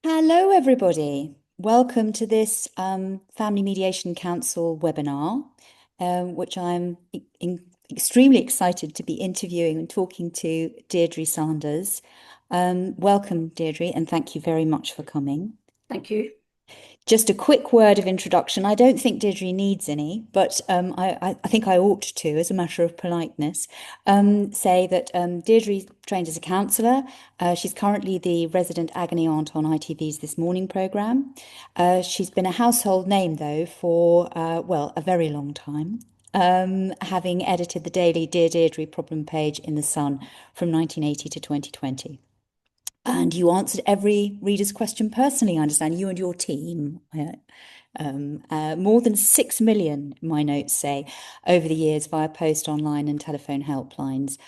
Hello, everybody. Welcome to this Family Mediation Council webinar, which I'm extremely excited to be interviewing and talking to Deirdre Sanders. Welcome, Deirdre, and thank you very much for coming. Thank you. Just a quick word of introduction. I don't think Deidre needs any, but I think I ought to, as a matter of politeness, say that Deirdre trained as a counsellor. She's currently the resident agony aunt on ITV's This Morning programme. She's been a household name, though, for, well, a very long time. Having edited the daily Dear Deirdre problem page in The Sun from 1980 to 2020. And you answered every reader's question personally, I understand, you and your team. More than 6 million, my notes say, over the years via post, online, and telephone helplines.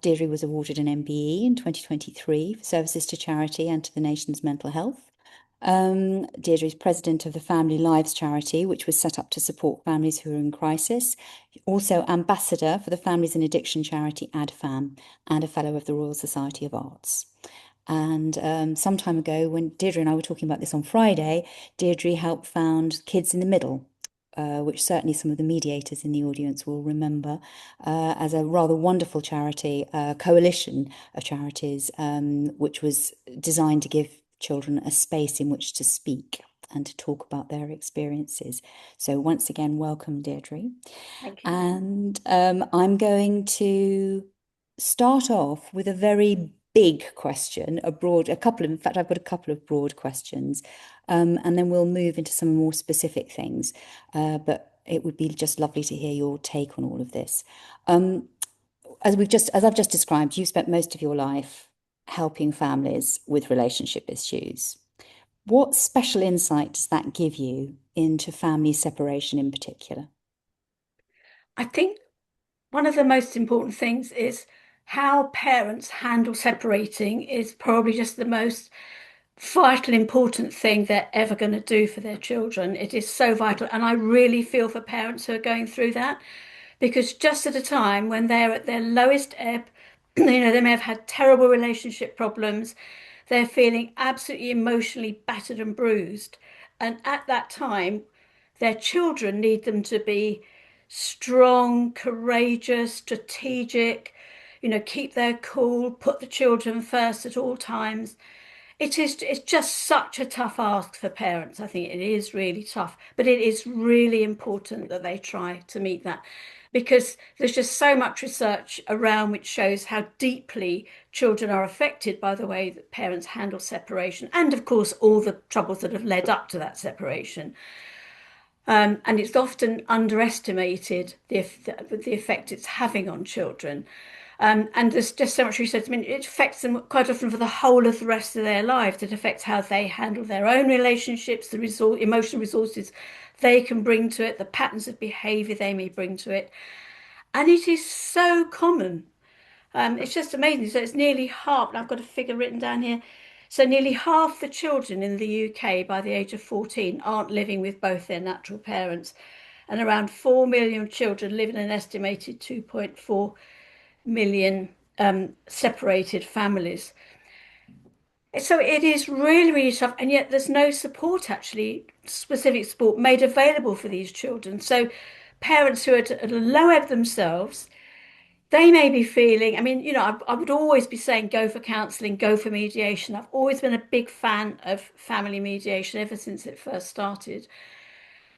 Deirdre was awarded an MBE in 2023 for services to charity and to the nation's mental health. Deirdre is president of the Family Lives charity, which was set up to support families who are in crisis. Also, ambassador for the Families in Addiction charity AdFam, and a fellow of the Royal Society of Arts. And some time ago, when Deirdre and I were talking about this on Friday, Deirdre helped found Kids in the Middle, which certainly some of the mediators in the audience will remember, as a rather wonderful charity, coalition of charities, which was designed to give children a space in which to speak and to talk about their experiences. So once again, welcome, Deirdre. Thank you. And I'm going to start off with a very big question, a couple of, in fact, I've got a couple of broad questions, and then we'll move into some more specific things. But it would be just lovely to hear your take on all of this. Um, as I've just described, you've spent most of your life helping families with relationship issues. What special insight does that give you into family separation in particular? I think one of the most important things is how parents handle separating is probably just the most vital, important thing they're ever going to do for their children. It is so vital. And I really feel for parents who are going through that because just at a time when they're at their lowest ebb, they may have had terrible relationship problems, they're feeling absolutely emotionally battered and bruised. And at that time, their children need them to be strong, courageous, strategic, keep their cool, put the children first at all times. It's just such a tough ask for parents. I think it is really tough, but it is really important that they try to meet that because there's just so much research around which shows how deeply children are affected by the way that parents handle separation and of course all the troubles that have led up to that separation. And it's often underestimated the effect it's having on children. And there's just so much research. I mean, it affects them quite often for the whole of the rest of their lives. It affects how they handle their own relationships, the emotional resources they can bring to it, the patterns of behavior they may bring to it. And it is so common. It's just amazing. So it's nearly half, and I've got a figure written down here. So nearly half the children in the UK by the age of 14 aren't living with both their natural parents. And around 4 million children live in an estimated 2.4 million separated families. So it is really, really tough. And yet there's no support, actually, specific support made available for these children. So parents who are at a low ebb themselves, they may be feeling, I mean, I would always be saying go for counselling, go for mediation. I've always been a big fan of family mediation ever since it first started.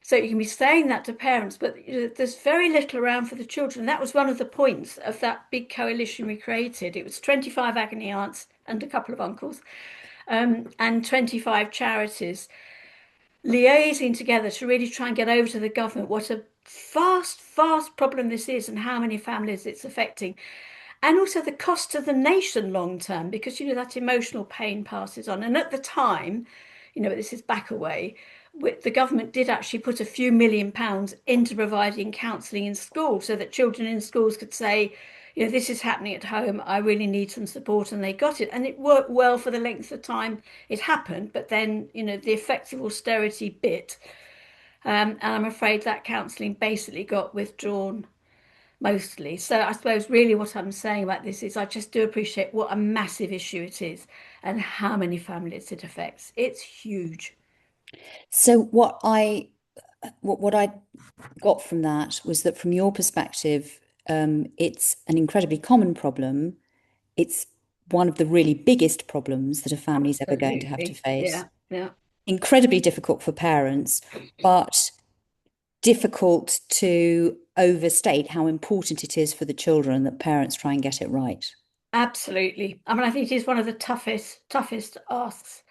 So you can be saying that to parents, but there's very little around for the children. That was one of the points of that big coalition we created. It was 25 agony aunts and a couple of uncles, and 25 charities liaising together to really try and get over to the government what a vast, vast problem this is and how many families it's affecting. And also the cost to the nation long term, because that emotional pain passes on. And at the time, this is back away, the government did actually put a few £1 million into providing counselling in schools so that children in schools could say, this is happening at home. I really need some support. And they got it. And it worked well for the length of time it happened. But then, the effects of austerity bit. And I'm afraid that counselling basically got withdrawn mostly. So I suppose really what I'm saying about this is I just do appreciate what a massive issue it is and how many families it affects. It's huge. So what I got from that was that from your perspective, it's an incredibly common problem. It's one of the really biggest problems that a family's ever going to have to Absolutely. face. Yeah. Yeah. Incredibly difficult for parents, but difficult to overstate how important it is for the children that parents try and get it right. Absolutely. I mean, I think it is one of the toughest asks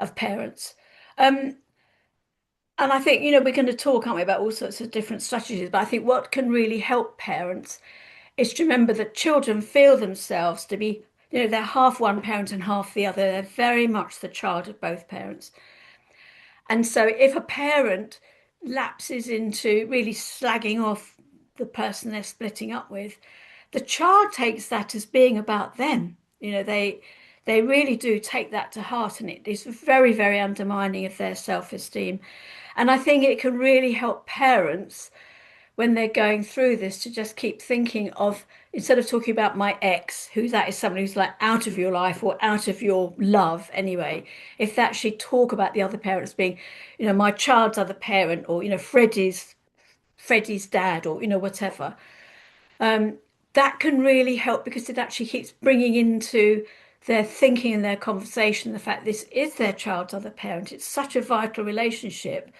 of parents. Um, and I think, we're going to talk, aren't we, about all sorts of different strategies, but I think what can really help parents is to remember that children feel themselves to be, they're half one parent and half the other. They're very much the child of both parents. And so if a parent lapses into really slagging off the person they're splitting up with, the child takes that as being about them. They really do take that to heart, and it is very, very undermining of their self-esteem. And I think it can really help parents when they're going through this to just keep thinking of, instead of talking about my ex, who that is someone who's like out of your life or out of your love anyway, if they actually talk about the other parents being, my child's other parent, or, Freddie's dad, or, whatever, that can really help because it actually keeps bringing into their thinking and their conversation the fact this is their child's other parent. It's such a vital relationship,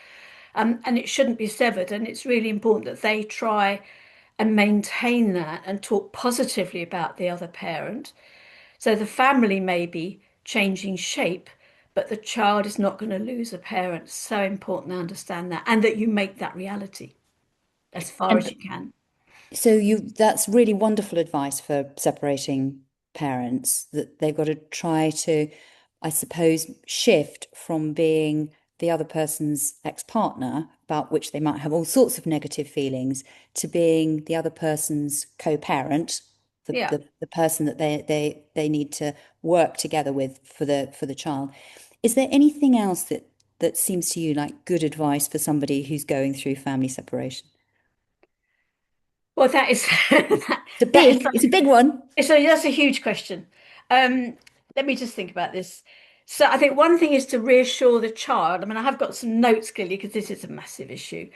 and it shouldn't be severed. And it's really important that they try and maintain that and talk positively about the other parent. So the family may be changing shape, but the child is not going to lose a parent. So important to understand that, and that you make that reality as far as And you can. so that's really wonderful advice for separating parents, that they've got to try to, I suppose, shift from being the other person's ex-partner, about which they might have all sorts of negative feelings, to being the other person's co-parent, the, Yeah. the, the person that they need to work together with for the child. Is there anything else that seems to you like good advice for somebody who's going through family separation? Well, that is that is It's a big one. so that's a huge question. Um, Let me just think about this. So I think one thing is to reassure the child. I mean, I have got some notes clearly because this is a massive issue.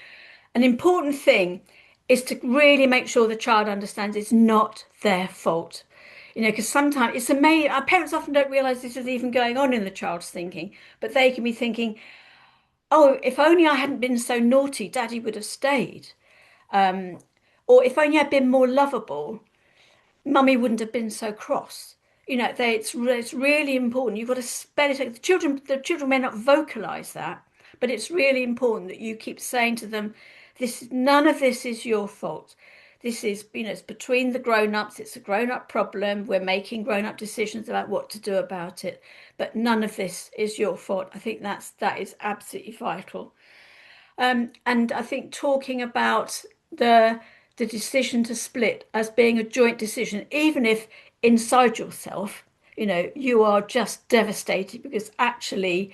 An important thing is to really make sure the child understands it's not their fault. Because sometimes it's amazing. Our parents often don't realize this is even going on in the child's thinking, but they can be thinking, "Oh, if only I hadn't been so naughty, Daddy would have stayed." Or if only I'd been more lovable, Mummy wouldn't have been so cross. It's really important. You've got to spell it. The children may not vocalize that, but it's really important that you keep saying to them, none of this is your fault. This is, it's between the grown-ups. It's a grown-up problem. We're making grown-up decisions about what to do about it, but none of this is your fault. I think that is absolutely vital. And I think talking about the decision to split as being a joint decision, even if inside yourself, you are just devastated because actually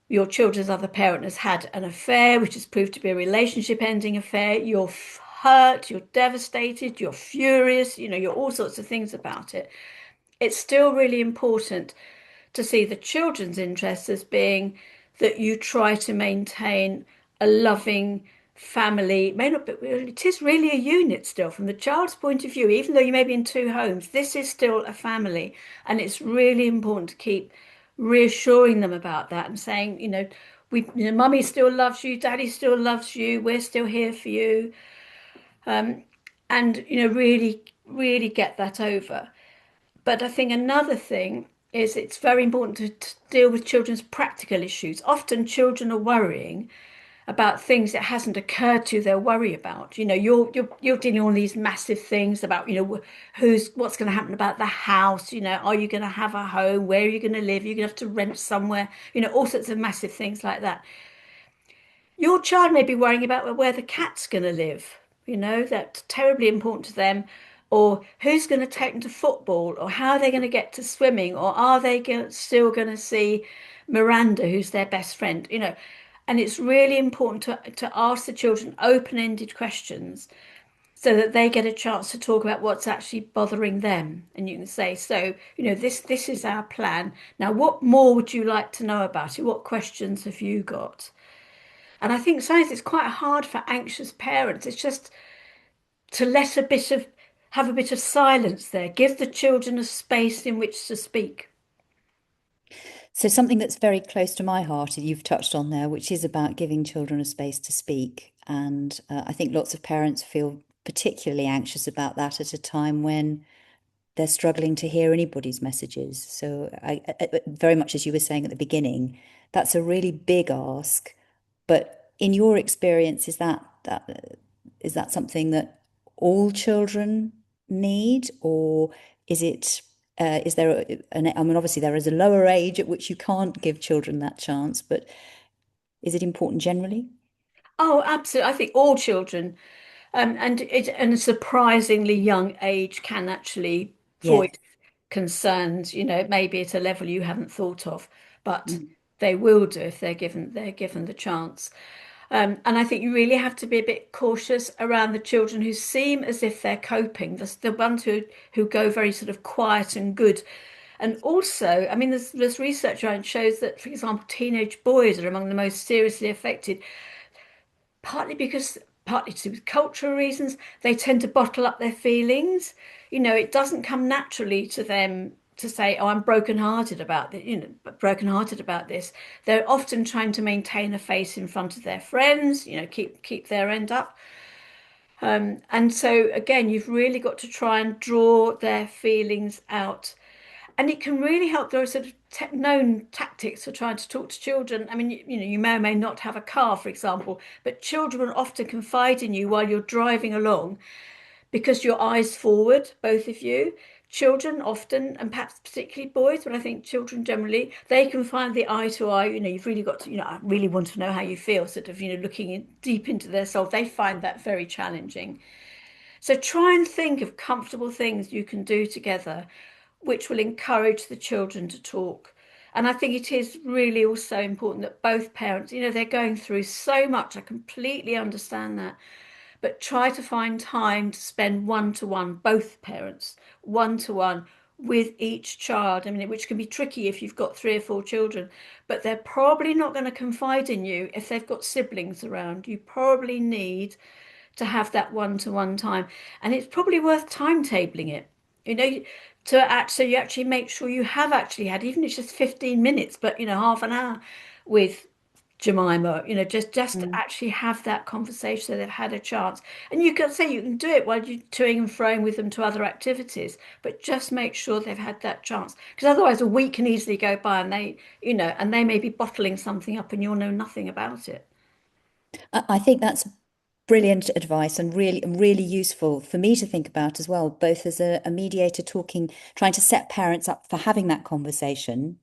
your children's other parent has had an affair, which has proved to be a relationship ending affair. You're hurt, you're devastated, you're furious, you're all sorts of things about it. It's still really important to see the children's interests as being that you try to maintain a loving family. It may not be, it is really a unit still from the child's point of view, even though you may be in two homes, this is still a family. And it's really important to keep reassuring them about that and saying, mummy still loves you, daddy still loves you, we're still here for you. And, really, really get that over. But I think another thing is it's very important to deal with children's practical issues. Often children are worrying about things that hasn't occurred to they'll worry about. You're dealing with all these massive things about, what's going to happen about the house, are you going to have a home? Where are you going to live? You're going to have to rent somewhere, all sorts of massive things like that. Your child may be worrying about where the cat's going to live, that's terribly important to them, or who's going to take them to football, or how are they going to get to swimming, or are they still going to see Miranda, who's their best friend. And it's really important to ask the children open-ended questions so that they get a chance to talk about what's actually bothering them. And you can say, so, this is our plan. Now, what more would you like to know about it? What questions have you got? And I think sometimes it's quite hard for anxious parents. It's just to have a bit of silence there, give the children a space in which to speak. So something that's very close to my heart, you've touched on there, which is about giving children a space to speak. And I think lots of parents feel particularly anxious about that at a time when they're struggling to hear anybody's messages. So very much as you were saying at the beginning, that's a really big ask. But in your experience, is that something that all children need, or is there I mean, obviously there is a lower age at which you can't give children that chance, but is it important generally? Oh, absolutely. I think all children, and a surprisingly young age can actually voice Yes. concerns, maybe at a level you haven't thought of, but Mm. they will do if they're given the chance. And I think you really have to be a bit cautious around the children who seem as if they're coping, the ones who go very sort of quiet and good. And also, I mean, there's research around shows that, for example, teenage boys are among the most seriously affected, partly to do with cultural reasons. They tend to bottle up their feelings. It doesn't come naturally to them to say, "Oh, I'm brokenhearted about this," brokenhearted about this. They're often trying to maintain a face in front of their friends, keep their end up. And so again, you've really got to try and draw their feelings out. And it can really help. There are sort of known tactics for trying to talk to children. I mean, you may or may not have a car, for example, but children will often confide in you while you're driving along because your eyes forward, both of you. Children often, and perhaps particularly boys, but I think children generally, they can find the eye to eye. You've really got to, I really want to know how you feel, sort of, looking deep into their soul. They find that very challenging. So try and think of comfortable things you can do together which will encourage the children to talk. And I think it is really also important that both parents, they're going through so much. I completely understand that. But try to find time to spend one to one, both parents, one to one with each child. I mean, which can be tricky if you've got three or four children, but they're probably not going to confide in you if they've got siblings around. You probably need to have that one-to-one time. And it's probably worth timetabling it, you know, so you actually make sure you have actually had, even if it's just 15 minutes, but half an hour with Jemima, just to Mm. actually have that conversation so they've had a chance. And you can say you can do it while you're toing and froing with them to other activities, but just make sure they've had that chance. Because otherwise a week can easily go by and they may be bottling something up and you'll know nothing about it. I think that's brilliant advice and really useful for me to think about as well, both as a mediator trying to set parents up for having that conversation,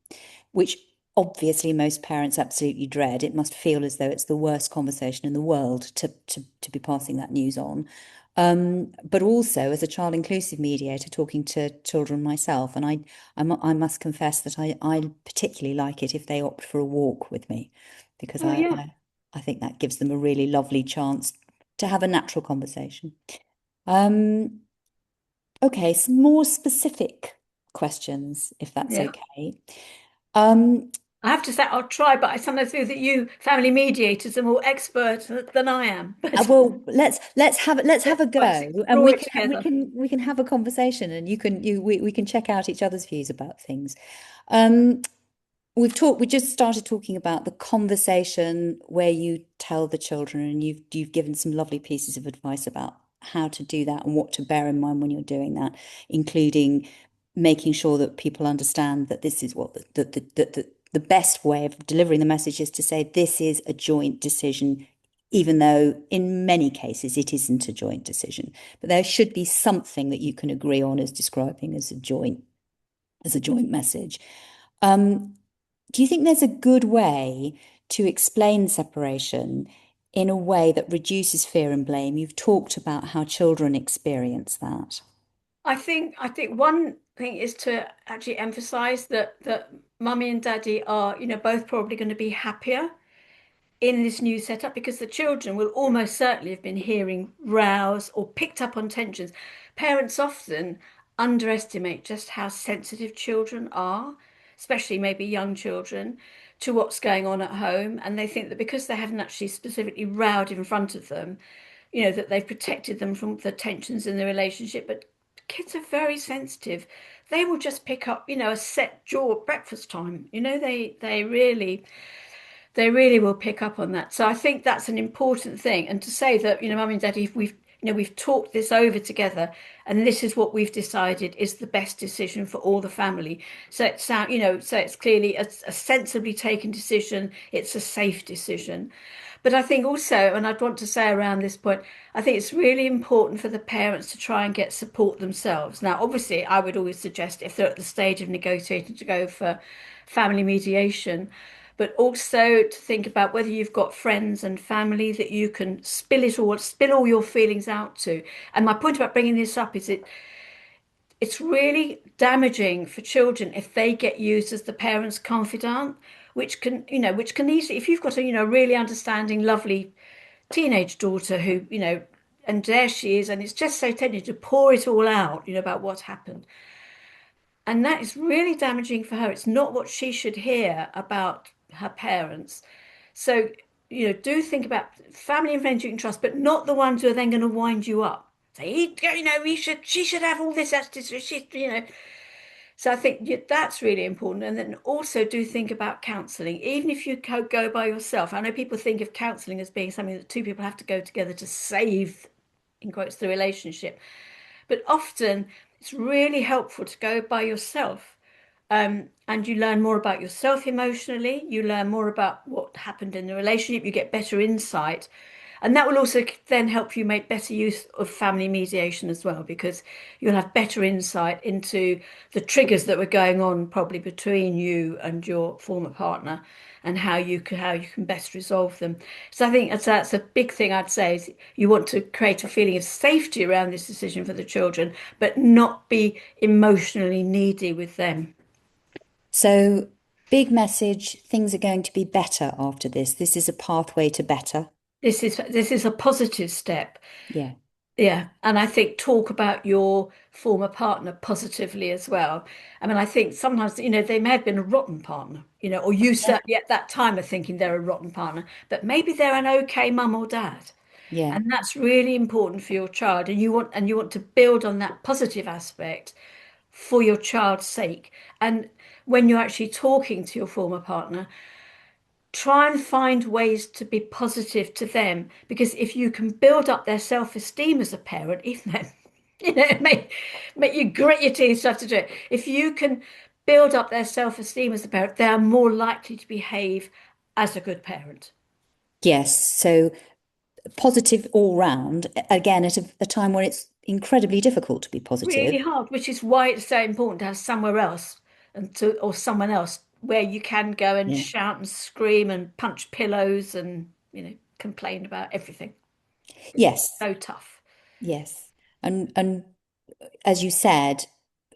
which obviously most parents absolutely dread. It must feel as though it's the worst conversation in the world to be passing that news on. But also as a child inclusive mediator talking to children myself, and I must confess that I particularly like it if they opt for a walk with me, because Oh yeah. I think that gives them a really lovely chance to have a natural conversation. Um, okay, some more specific questions, if that's Yeah. okay. Um, I have to say I'll try, but I sometimes feel that you family mediators are more expert than I am. But well, let's have let's a try to go, and explore it together. we can have a conversation, and we can check out each other's views about things. Um, we just started talking about the conversation where you tell the children, and you've given some lovely pieces of advice about how to do that and what to bear in mind when you're doing that, including making sure that people understand that this is what the best way of delivering the message is to say this is a joint decision, even though in many cases it isn't a joint decision. But there should be something that you can agree on as describing as a joint message. Um, do you think there's a good way to explain separation in a way that reduces fear and blame? You've talked about how children experience that. I think one thing is to actually emphasize that mummy and daddy are, both probably going to be happier in this new setup because the children will almost certainly have been hearing rows or picked up on tensions. Parents often underestimate just how sensitive children are, especially maybe young children, to what's going on at home. And they think that because they haven't actually specifically rowed in front of them, that they've protected them from the tensions in the relationship. But kids are very sensitive. They will just pick up, a set jaw at breakfast time. They really will pick up on that. So I think that's an important thing. And to say that, mum and daddy, we've talked this over together, and this is what we've decided is the best decision for all the family. So it's clearly a sensibly taken decision. It's a safe decision. But I think also, and I'd want to say around this point, I think it's really important for the parents to try and get support themselves. Now, obviously, I would always suggest if they're at the stage of negotiating to go for family mediation, but also to think about whether you've got friends and family that you can spill all your feelings out to. And my point about bringing this up is it's really damaging for children if they get used as the parent's confidant, which can easily, if you've got a, really understanding, lovely teenage daughter who, and there she is, and it's just so tempting to pour it all out, about what's happened. And that is really damaging for her. It's not what she should hear about her parents. So, do think about family and friends you can trust, but not the ones who are then going to wind you up. Say, she should have all this. That's just, she. So I think that's really important. And then also do think about counselling, even if you go by yourself. I know people think of counselling as being something that two people have to go together to save, in quotes, the relationship. But often it's really helpful to go by yourself. And you learn more about yourself emotionally. You learn more about what happened in the relationship. You get better insight. And that will also then help you make better use of family mediation as well, because you'll have better insight into the triggers that were going on probably between you and your former partner and how you can best resolve them. So I think that's a big thing I'd say is you want to create a feeling of safety around this decision for the children, but not be emotionally needy with them. So, big message, things are going to be better after this. This is a pathway to better. This is a positive step. Yeah. Yeah, and I think talk about your former partner positively as well. I mean, I think sometimes, they may have been a rotten partner, or you certainly at that time are thinking they're a rotten partner, but maybe they're an okay mum or dad. Yeah. And that's really important for your child. And you want to build on that positive aspect for your child's sake. And when you're actually talking to your former partner, try and find ways to be positive to them, because if you can build up their self-esteem as a parent, even though it may you grit your teeth to have to do it, if you can build up their self-esteem as a parent, they are more likely to behave as a good parent. Yes. So, positive all round, again, at a time when it's incredibly difficult to be positive. Really hard, which is why it's so important to have somewhere else or someone else where you can go and Yeah. shout and scream and punch pillows and complain about everything. It's Yes. so tough. Yes. And as you said,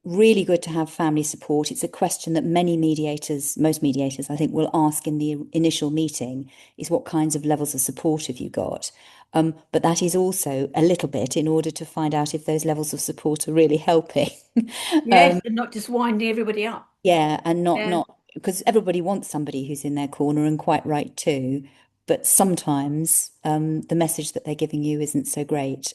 really good to have family support. It's a question that many mediators, most mediators, I think, will ask in the initial meeting is what kinds of levels of support have you got? But that is also a little bit in order to find out if those levels of support are really helping. Yes, and not just winding everybody up. Yeah, and not Yeah. not because everybody wants somebody who's in their corner and quite right too. But sometimes the message that they're giving you isn't so great.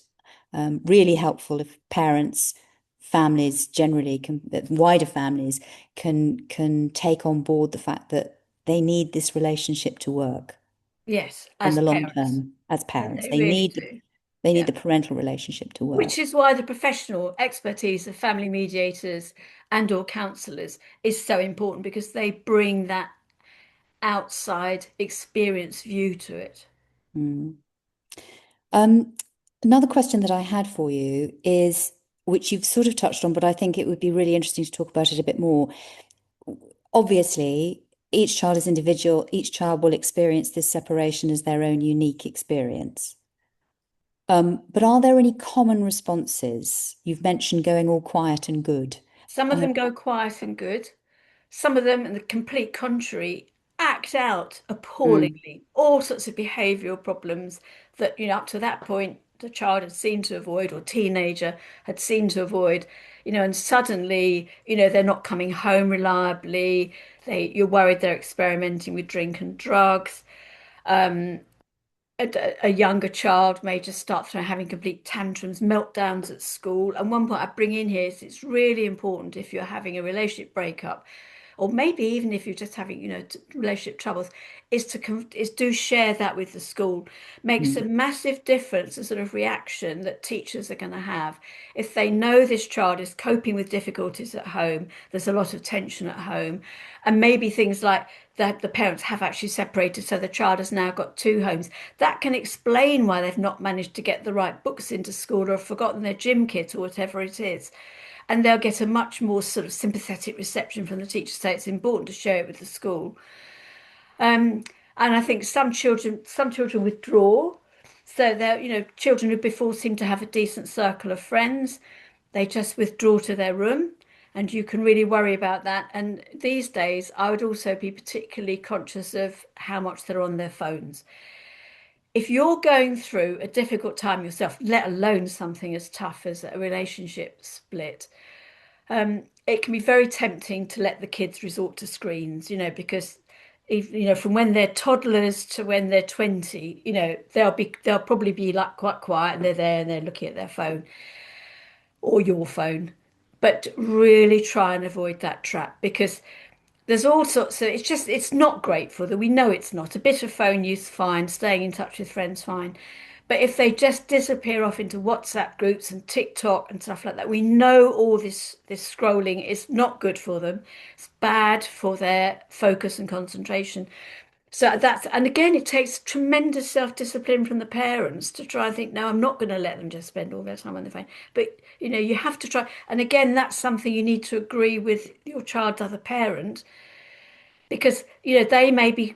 Really helpful if parents, families generally can, wider families can take on board the fact that they need this relationship to work Yes, in as the long parents. term as And parents. they really do. They need Yeah. the parental relationship to Which work. is why the professional expertise of family mediators and or counselors is so important, because they bring that outside experience view to it. Mm. Um, Another question that I had for you is, which you've sort of touched on, but I think it would be really interesting to talk about it a bit more. Obviously, each child is individual, each child will experience this separation as their own unique experience. But are there any common responses? You've mentioned going all quiet and good. Some of Uh, them go quiet and good. Some of them, and the complete contrary, worked out Mm, appallingly all sorts of behavioural problems that, up to that point, the child had seemed to avoid, or teenager had seemed to avoid, and suddenly, they're not coming home reliably. You're worried they're experimenting with drink and drugs. A younger child may just start having complete tantrums, meltdowns at school. And one point I bring in here is it's really important if you're having a relationship breakup, or maybe even if you're just having, relationship troubles, is do share that with the school. Makes a mm, massive difference, the sort of reaction that teachers are going to have if they know this child is coping with difficulties at home. There's a lot of tension at home, and maybe things like that the parents have actually separated, so the child has now got two homes. That can explain why they've not managed to get the right books into school or have forgotten their gym kit or whatever it is. And they'll get a much more sort of sympathetic reception from the teacher. So it's important to share it with the school. Um, and I think some children withdraw. So they're, children who before seemed to have a decent circle of friends, they just withdraw to their room. And you can really worry about that. And these days, I would also be particularly conscious of how much they're on their phones. If you're going through a difficult time yourself, let alone something as tough as a relationship split, it can be very tempting to let the kids resort to screens, because if, from when they're toddlers to when they're 20, they'll probably be like quite quiet and they're there and they're looking at their phone or your phone. But really try and avoid that trap, because there's all sorts of, it's not great for them. We know it's not. A bit of phone use, fine. Staying in touch with friends, fine. But if they just disappear off into WhatsApp groups and TikTok and stuff like that, we know all this scrolling is not good for them. It's bad for their focus and concentration. So and again, it takes tremendous self-discipline from the parents to try and think, no, I'm not going to let them just spend all their time on the phone. But, you have to try. And again, that's something you need to agree with your child's other parent, because, they may be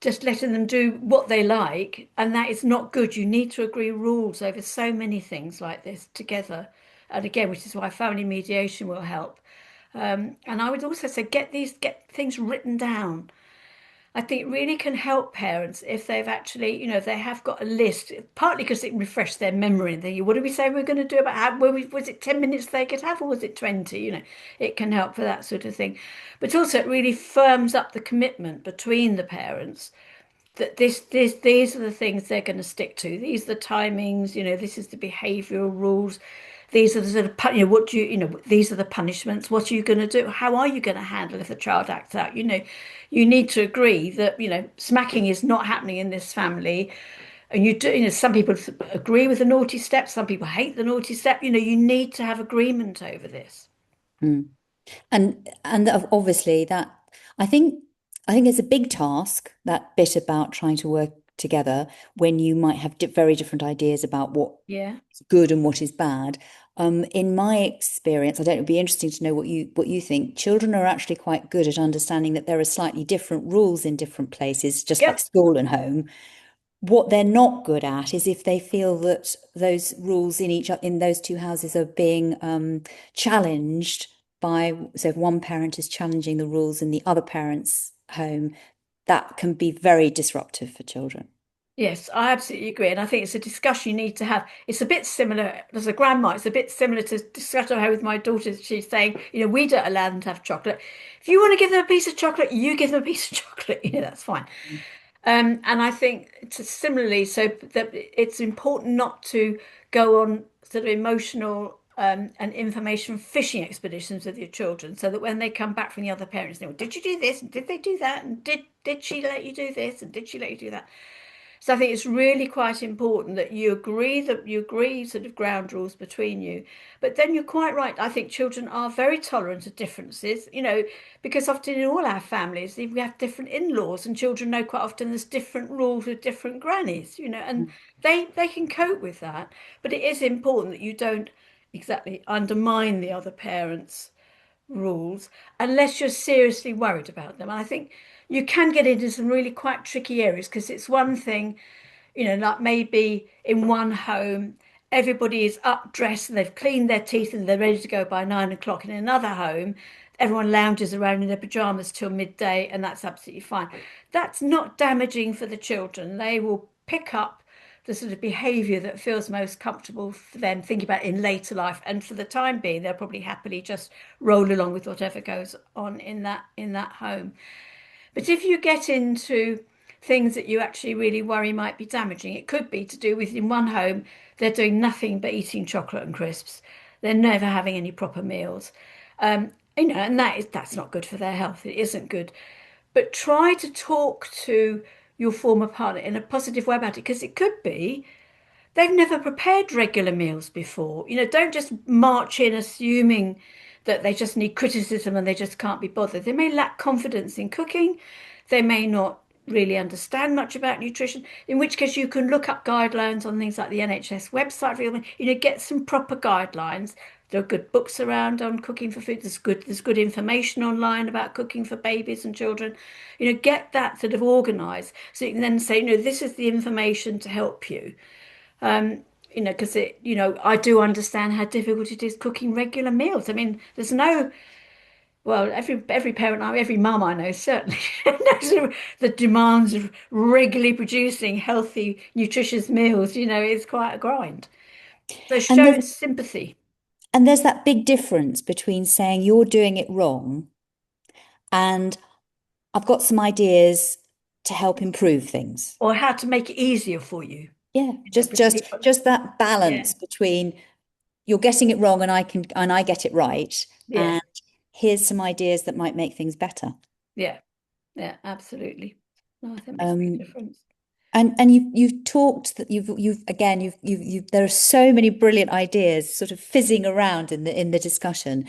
just letting them do what they like, and that is not good. You need to agree rules over so many things like this together. And again, which is why family mediation will help. And I would also say get things written down. I think it really can help parents if they've actually, they have got a list, partly because it refreshes their memory and thinking, what did we say we are going to do about how, was it 10 minutes they could have or was it 20? It can help for that sort of thing. But also it really firms up the commitment between the parents that these are the things they're going to stick to. These are the timings, this is the behavioral rules. These are the sort of, what do you, these are the punishments. What are you going to do? How are you going to handle if the child acts out? You need to agree that, smacking is not happening in this family. And some people agree with the naughty step, some people hate the naughty step. You need to have agreement over this. mm. And obviously that I think I think it's a big task, that bit about trying to work together when you might have very different ideas about what Yeah. is good and what is bad. In my experience, I don't know, it'd be interesting to know what you think. Children are actually quite good at understanding that there are slightly different rules in different places, just like Yep. school and home. What they're not good at is if they feel that those rules in those two houses are being challenged by, so if one parent is challenging the rules in the other parent's home, that can be very disruptive for children. Yes, I absolutely agree. And I think it's a discussion you need to have. It's a bit similar, as a grandma, it's a bit similar to discussion I had with my daughter. She's saying, we don't allow them to have chocolate. If you want to give them a piece of chocolate, you give them a piece of chocolate. That's fine. And I think similarly, so that it's important not to go on sort of emotional and information fishing expeditions with your children, so that when they come back from the other parents, they go, did you do this? And did they do that? And did she let you do this? And did she let you do that? So I think it's really quite important that you agree sort of ground rules between you. But then you're quite right. I think children are very tolerant of differences, because often in all our families we have different in-laws, and children know quite often there's different rules with different grannies, and they can cope with that. But it is important that you don't exactly undermine the other parents' rules unless you're seriously worried about them. And I think you can get into some really quite tricky areas, because it's one thing, like maybe in one home, everybody is up dressed and they've cleaned their teeth and they're ready to go by 9 o'clock. In another home, everyone lounges around in their pajamas till midday, and that's absolutely fine. That's not damaging for the children. They will pick up the sort of behavior that feels most comfortable for them, thinking about in later life. And for the time being, they'll probably happily just roll along with whatever goes on in that home. But if you get into things that you actually really worry might be damaging, it could be to do with in one home, they're doing nothing but eating chocolate and crisps. They're never having any proper meals. And that's not good for their health. It isn't good. But try to talk to your former partner in a positive way about it, because it could be they've never prepared regular meals before. Don't just march in assuming that they just need criticism and they just can't be bothered. They may lack confidence in cooking. They may not really understand much about nutrition, in which case you can look up guidelines on things like the NHS website for get some proper guidelines. There are good books around on cooking for food. There's good information online about cooking for babies and children. Get that sort of organized so you can then say, this is the information to help you. Um, because I do understand how difficult it is cooking regular meals. I mean, well, every parent, every mum I know certainly knows the demands of regularly producing healthy, nutritious meals, is quite a grind. So And show there's sympathy. and there's that big difference between saying you're doing it wrong and I've got some ideas to help improve things. Or how to make it easier for you. Yeah, just Because just people, just that yeah, balance between you're getting it wrong and I get it right. yeah, And here's some ideas that might make things better. yeah, yeah, absolutely. No, I think it makes a big Um, difference. and you've talked that you've again you've there are so many brilliant ideas sort of fizzing around in the discussion.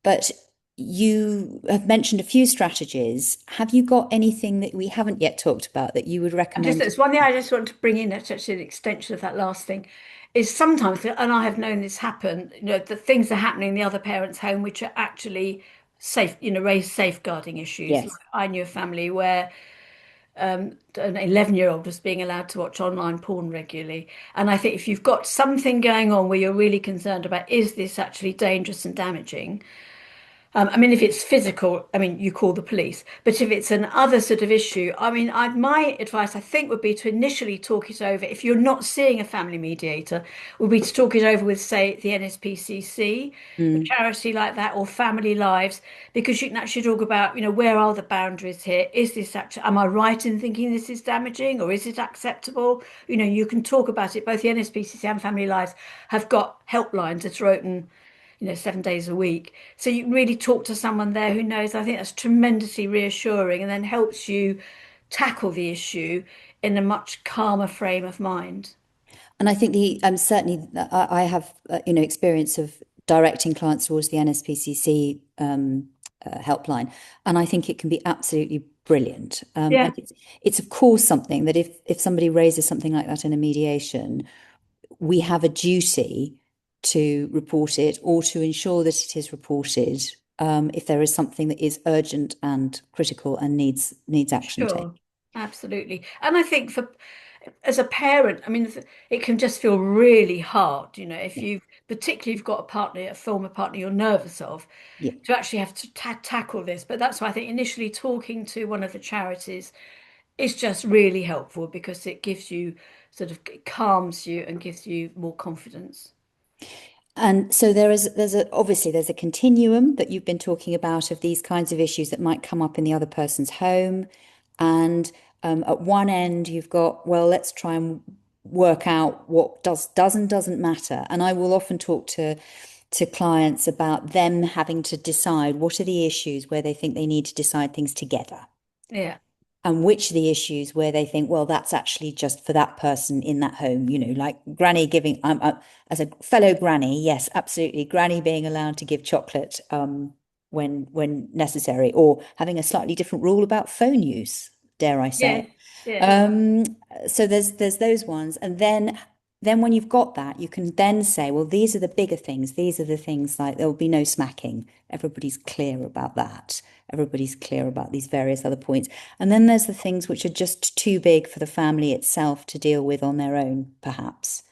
But you have mentioned a few strategies. Have you got anything that we haven't yet talked about that you would And just recommend? there's one thing I just want to bring in that's actually an extension of that last thing, is sometimes, and I have known this happen, the things are happening in the other parent's home which are actually safe, raise safeguarding issues. Like Yes. I knew a family where an 11-year-old was being allowed to watch online porn regularly. And I think if you've got something going on where you're really concerned about, is this actually dangerous and damaging? I mean, if it's physical, I mean, you call the police. But if it's an other sort of issue, I mean, my advice, I think, would be to initially talk it over. If you're not seeing a family mediator, would be to talk it over with, say, the NSPCC, a Mm. charity like that, or Family Lives, because you can actually talk about, where are the boundaries here? Is this actually, am I right in thinking this is damaging, or is it acceptable? You can talk about it. Both the NSPCC and Family Lives have got helplines that are open 7 days a week. So you can really talk to someone there who knows. I think that's tremendously reassuring and then helps you tackle the issue in a much calmer frame of mind. And I think the certainly I have experience of directing clients towards the NSPCC helpline, and I think it can be absolutely brilliant. Yeah, And it's of course something that if somebody raises something like that in a mediation, we have a duty to report it or to ensure that it is reported if there is something that is urgent and critical and needs action taken. sure. Absolutely. And I think as a parent, I mean, it can just feel really hard, if Yeah, particularly if you've got a partner, a former partner you're nervous of, yeah. to actually have to tackle this. But that's why I think initially talking to one of the charities is just really helpful because it gives you it calms you and gives you more confidence. And so there's a continuum that you've been talking about of these kinds of issues that might come up in the other person's home. And at one end, you've got, well, let's try and work out what does and doesn't matter. And I will often talk to clients about them having to decide what are the issues where they think they need to decide things together Yeah. and which are the issues where they think, well, that's actually just for that person in that home, like granny giving, as a fellow granny, yes, absolutely, granny being allowed to give chocolate when necessary, or having a slightly different rule about phone use, dare I say Yes. it. Yes. Um, so there's those ones, and then when you've got that, you can then say, well, these are the bigger things. These are the things like there will be no smacking. Everybody's clear about that. Everybody's clear about these various other points. And then there's the things which are just too big for the family itself to deal with on their own, perhaps.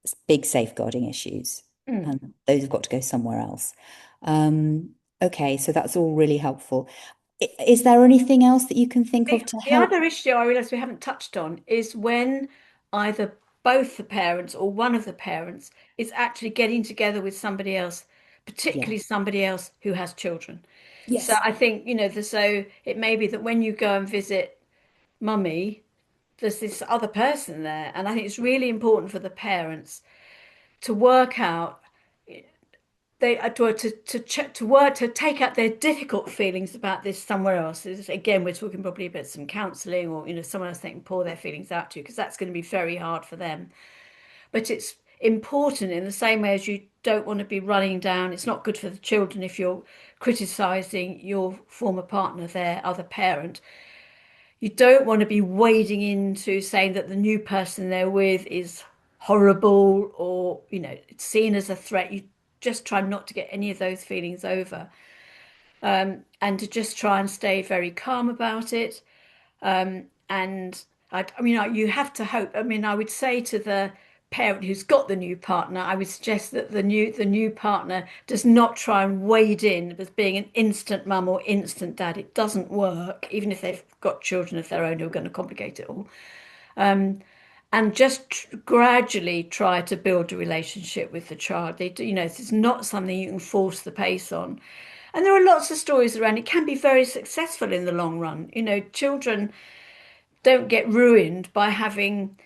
It's big safeguarding issues. Mm. And those have got to go somewhere else. Um, Okay, so that's all really helpful. Is there anything else that you can think of to The help? other issue I realise we haven't touched on is when either both the parents or one of the parents is actually getting together with somebody else, Yeah. particularly somebody else who has children. So Yes. I think, so it may be that when you go and visit mummy, there's this other person there. And I think it's really important for the parents to work out they to work to take out their difficult feelings about this somewhere else. Again, we're talking probably about some counselling or someone else they can pour their feelings out to because that's going to be very hard for them. But it's important in the same way as you don't want to be running down. It's not good for the children if you're criticizing your former partner, their other parent. You don't want to be wading into saying that the new person they're with is horrible or, it's seen as a threat. You just try not to get any of those feelings over, and to just try and stay very calm about it. And you have to hope. I mean, I would say to the parent who's got the new partner, I would suggest that the new partner does not try and wade in as being an instant mum or instant dad. It doesn't work, even if they've got children of their own who are going to complicate it all. And just gradually try to build a relationship with the child. They do, it's not something you can force the pace on. And there are lots of stories around. It can be very successful in the long run. Children don't get ruined by having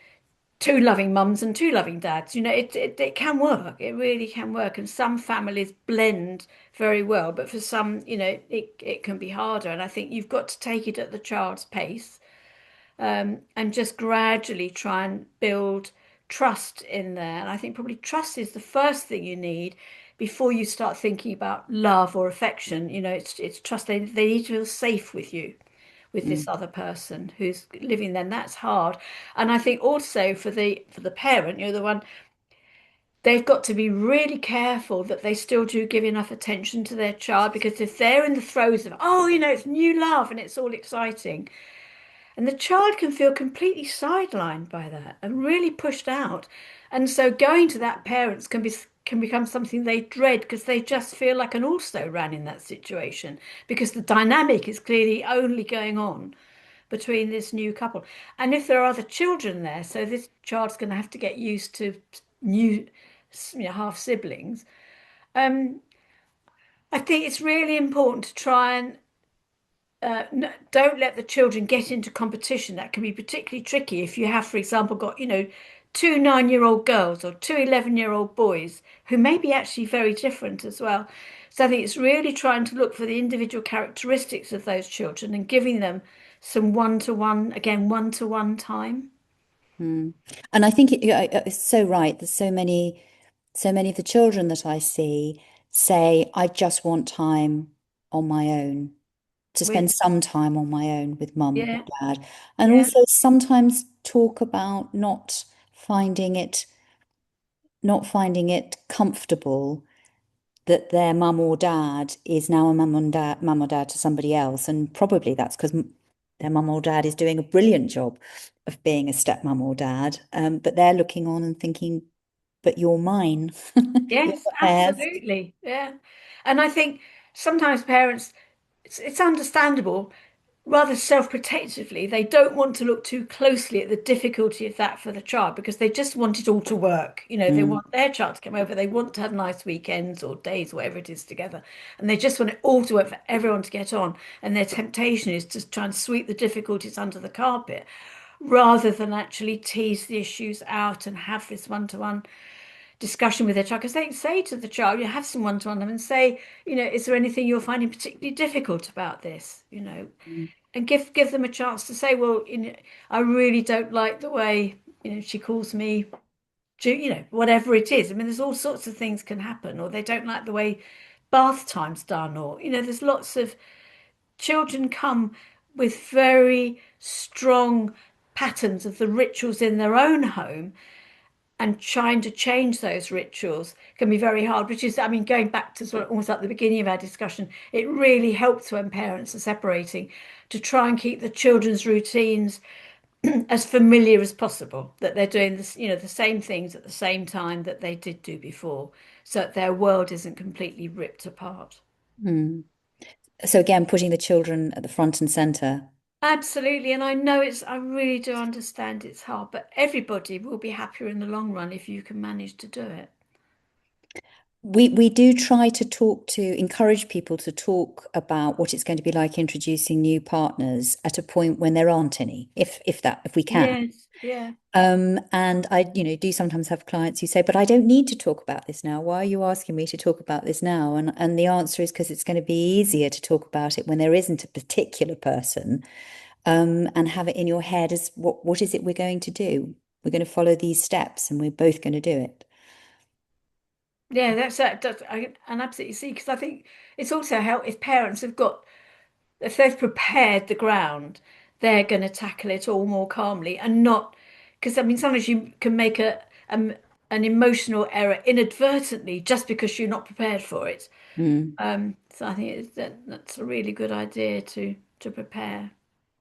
two loving mums and two loving dads. It can work. It really can work. And some families blend very well, but for some, it can be harder. And I think you've got to take it at the child's pace, and just gradually try and build trust in there. And I think probably trust is the first thing you need before you start thinking about love or affection. It's trust. They need to feel safe with you, with this Mm, other person who's living there. And that's hard. And I think also for the parent, the one, they've got to be really careful that they still do give enough attention to their child, because if they're in the throes of, oh, it's new love and it's all exciting, and the child can feel completely sidelined by that and really pushed out. And so going to that parents can become something they dread because they just feel like an also ran in that situation, because the dynamic is clearly only going on between this new couple. And if there are other children there, so this child's going to have to get used to new, half siblings. Um, I think it's really important to try and don't let the children get into competition. That can be particularly tricky if you have, for example, got, two 9-year-old girls or two 11-year-old boys who may be actually very different as well. So I think it's really trying to look for the individual characteristics of those children and giving them some one-to-one, again, one-to-one time. mm. And I think it's so right. There's so many of the children that I see say, I just want time on my own, to With, spend some time on my own with mum or yeah, dad. And yeah, also sometimes talk about not finding it comfortable that their mum or dad is now a mum or dad to somebody else. And probably that's because their mum or dad is doing a brilliant job of being a stepmum or dad. But they're looking on and thinking, but you're mine. You're yes, not theirs. absolutely, yeah. And I think sometimes parents, it's understandable, rather self-protectively, they don't want to look too closely at the difficulty of that for the child because they just want it all to work. They Mm, want their child to come over, they want to have nice weekends or days, whatever it is, together. And they just want it all to work for everyone to get on. And their temptation is to try and sweep the difficulties under the carpet rather than actually tease the issues out and have this one-to-one discussion with their child, because they can say to the child, you have some one-to-one and say, is there anything you're finding particularly difficult about this? mm, And give them a chance to say, well, I really don't like the way, she calls me, whatever it is. I mean, there's all sorts of things can happen, or they don't like the way bath time's done, or, there's lots of children come with very strong patterns of the rituals in their own home, and trying to change those rituals can be very hard, which is, I mean, going back to sort of almost at the beginning of our discussion, it really helps when parents are separating to try and keep the children's routines as familiar as possible, that they're doing this, the same things at the same time that they did do before, so that their world isn't completely ripped apart. Mm. So again, putting the children at the front and center. Absolutely. And I know I really do understand it's hard, but everybody will be happier in the long run if you can manage to do it. We do try to encourage people to talk about what it's going to be like introducing new partners at a point when there aren't any, if we can. Yes, yeah. And I, do sometimes have clients who say, but I don't need to talk about this now. Why are you asking me to talk about this now? And the answer is because it's going to be easier to talk about it when there isn't a particular person, and have it in your head as what is it we're going to do? We're going to follow these steps and we're both going to do it. Yeah, I can absolutely see because I think it's also help if parents have got if they've prepared the ground, they're going to tackle it all more calmly and not because I mean sometimes you can make um, an emotional error inadvertently just because you're not prepared for it. Mm. So I think that's a really good idea to prepare.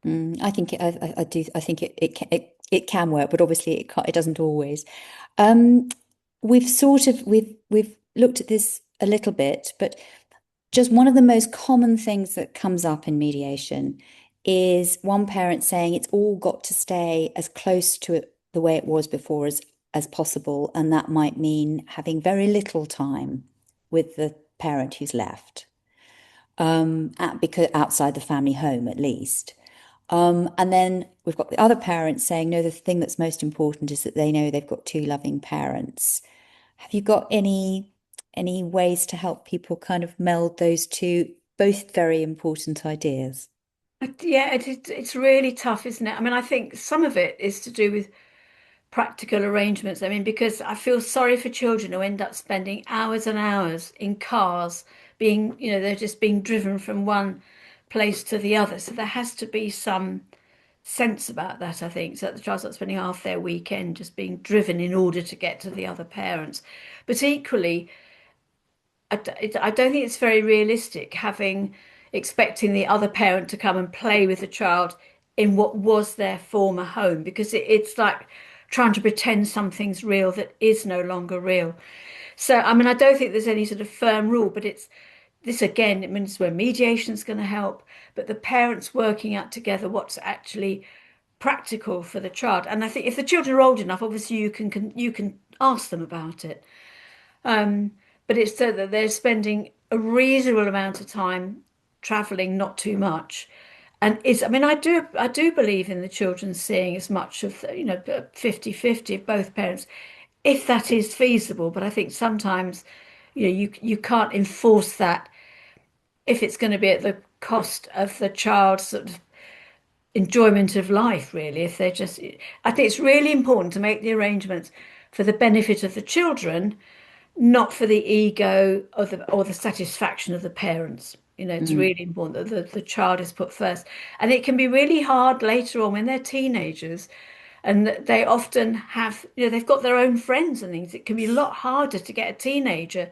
I think I do. I think it can work, but obviously it doesn't always. We've looked at this a little bit, but just one of the most common things that comes up in mediation is one parent saying it's all got to stay as close to it the way it was before as possible, and that might mean having very little time with the parent who's left, because outside the family home at least. And then we've got the other parents saying, no, the thing that's most important is that they know they've got two loving parents. Have you got any ways to help people kind of meld those two, both very important ideas? Yeah, it's really tough, isn't it? I mean, I think some of it is to do with practical arrangements. I mean, because I feel sorry for children who end up spending hours and hours in cars being, they're just being driven from one place to the other. So there has to be some sense about that, I think, so that the child's not spending half their weekend just being driven in order to get to the other parents. But equally, I don't think it's very realistic expecting the other parent to come and play with the child in what was their former home because it's like trying to pretend something's real that is no longer real. So, I mean, I don't think there's any sort of firm rule, but it's this again, it means where mediation is going to help, but the parents working out together what's actually practical for the child. And I think if the children are old enough, obviously you can ask them about it. Um, but it's so that they're spending a reasonable amount of time traveling, not too much. And I mean, I do believe in the children seeing as much of, 50-50 of both parents, if that is feasible. But I think sometimes, you can't enforce that if it's going to be at the cost of the child's sort of enjoyment of life, really. If they're just, I think it's really important to make the arrangements for the benefit of the children not for the ego or the satisfaction of the parents. It's Mm. really important that the child is put first. And it can be really hard later on when they're teenagers and they often have, they've got their own friends and things. It can be a lot harder to get a teenager.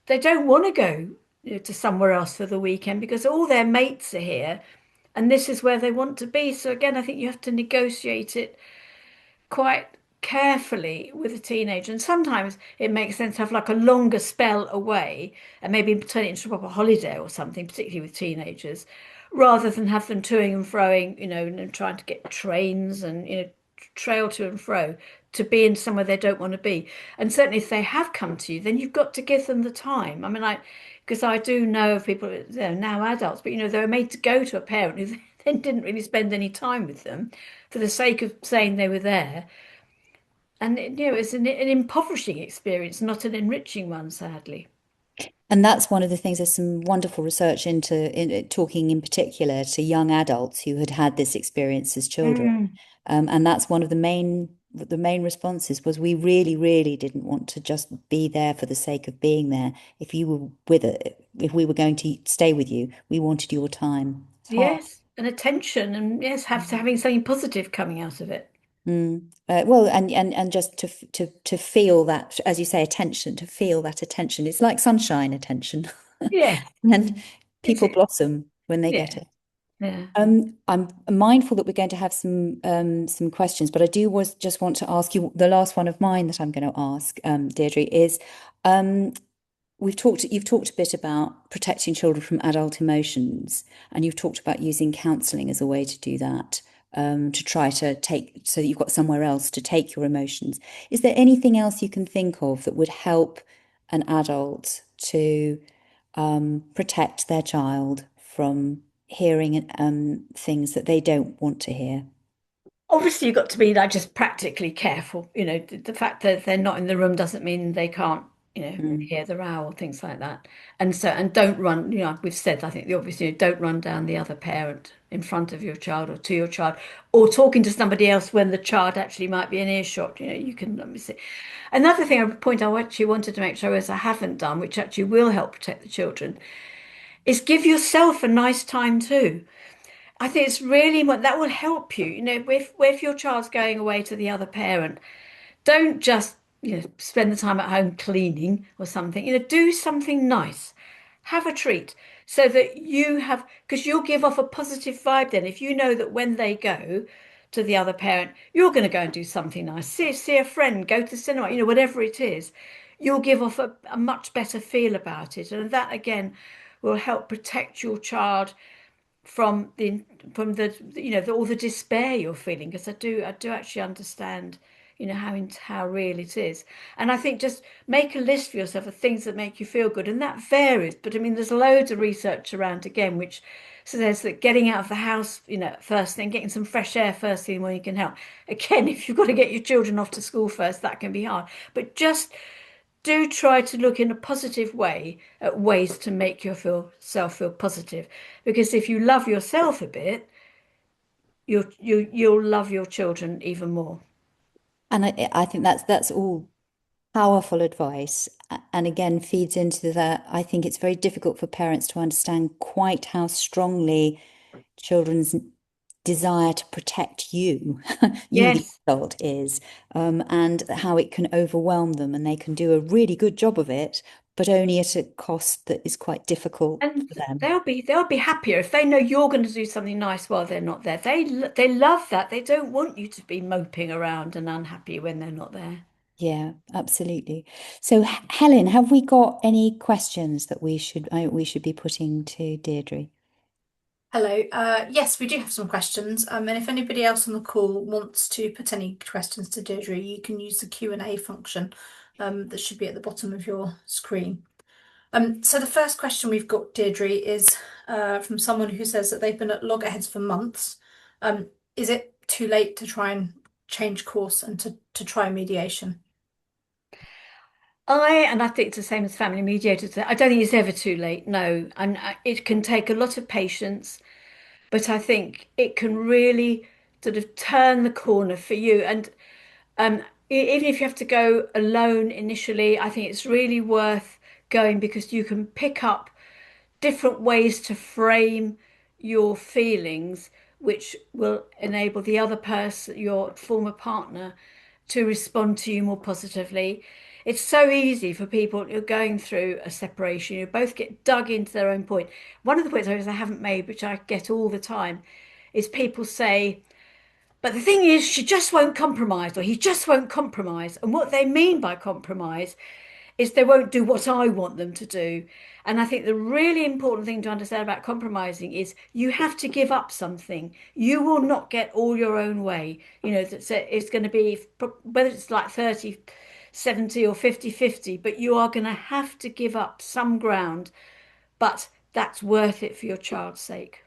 They don't want to go, to somewhere else for the weekend because all their mates are here and this is where they want to be. So again, I think you have to negotiate it quite carefully with a teenager. And sometimes it makes sense to have like a longer spell away and maybe turn it into a proper holiday or something, particularly with teenagers, rather than have them toing and froing, and trying to get trains and, trail to and fro to be in somewhere they don't want to be. And certainly if they have come to you, then you've got to give them the time. I mean, because I do know of people, they're now adults, but they're made to go to a parent who then didn't really spend any time with them for the sake of saying they were there. And it's an impoverishing experience, not an enriching one, sadly. And that's one of the things. There's some wonderful research talking in particular to young adults who had had this experience as children. Mm. And that's one of the main responses was we really, really didn't want to just be there for the sake of being there. If you were with it, if we were going to stay with you, we wanted your time. It's hard. Yes, and attention, and yes, having something positive coming out of it. Well, and just to feel that, as you say, attention, to feel that attention. It's like sunshine attention, Yeah, and it's people it. blossom when they get Yeah, it. yeah. I'm mindful that we're going to have some questions, but I do was just want to ask you the last one of mine that I'm going to ask, Deirdre, is you've talked a bit about protecting children from adult emotions, and you've talked about using counselling as a way to do that, to try to take so that you've got somewhere else to take your emotions. Is there anything else you can think of that would help an adult to protect their child from hearing things that they don't want to hear? Obviously, you've got to be like just practically careful. The fact that they're not in the room doesn't mean they can't, Mm. hear the row or things like that. And don't run, we've said, I think the obvious, don't run down the other parent in front of your child or to your child, or talking to somebody else when the child actually might be in earshot. You can, let me see. Another thing, a point I actually wanted to make sure is I haven't done, which actually will help protect the children, is give yourself a nice time too. I think it's really what that will help you. If your child's going away to the other parent, don't just, spend the time at home cleaning or something. Do something nice. Have a treat so that you have, because you'll give off a positive vibe then. If you know that when they go to the other parent, you're going to go and do something nice, see a friend, go to the cinema, whatever it is, you'll give off a much better feel about it. And that again will help protect your child from the all the despair you're feeling, because I do actually understand how real it is. And I think just make a list for yourself of things that make you feel good, and that varies, but I mean there's loads of research around again which says that getting out of the house first thing, getting some fresh air first thing when you can help. Again, if you've got to get your children off to school first, that can be hard, but just do try to look in a positive way at ways to make yourself feel positive. Because if you love yourself a bit, you'll love your children even more. And I think that's all powerful advice. And again, feeds into that. I think it's very difficult for parents to understand quite how strongly children's desire to protect you, you the Yes. adult, is, and how it can overwhelm them, and they can do a really good job of it, but only at a cost that is quite difficult And for them. they'll be happier if they know you're going to do something nice while they're not there. They love that. They don't want you to be moping around and unhappy when they're not there. Yeah, absolutely. So, Helen, have we got any questions that we should be putting to Deirdre? Hello. Yes, we do have some questions. And if anybody else on the call wants to put any questions to Deirdre, you can use the Q&A function that should be at the bottom of your screen. So the first question we've got, Deirdre, is from someone who says that they've been at loggerheads for months. Is it too late to try and change course and to try mediation? And I think it's the same as family mediators. I don't think it's ever too late. No, and it can take a lot of patience. But I think it can really sort of turn the corner for you. And even if you have to go alone initially, I think it's really worth going because you can pick up different ways to frame your feelings, which will enable the other person, your former partner, to respond to you more positively. It's so easy for people who are going through a separation. You both get dug into their own point. One of the points I haven't made, which I get all the time, is people say, but the thing is, she just won't compromise, or he just won't compromise. And what they mean by compromise is they won't do what I want them to do. And I think the really important thing to understand about compromising is you have to give up something. You will not get all your own way. It's going to be, whether it's like 30, 70, or 50-50, but you are going to have to give up some ground. But that's worth it for your child's sake.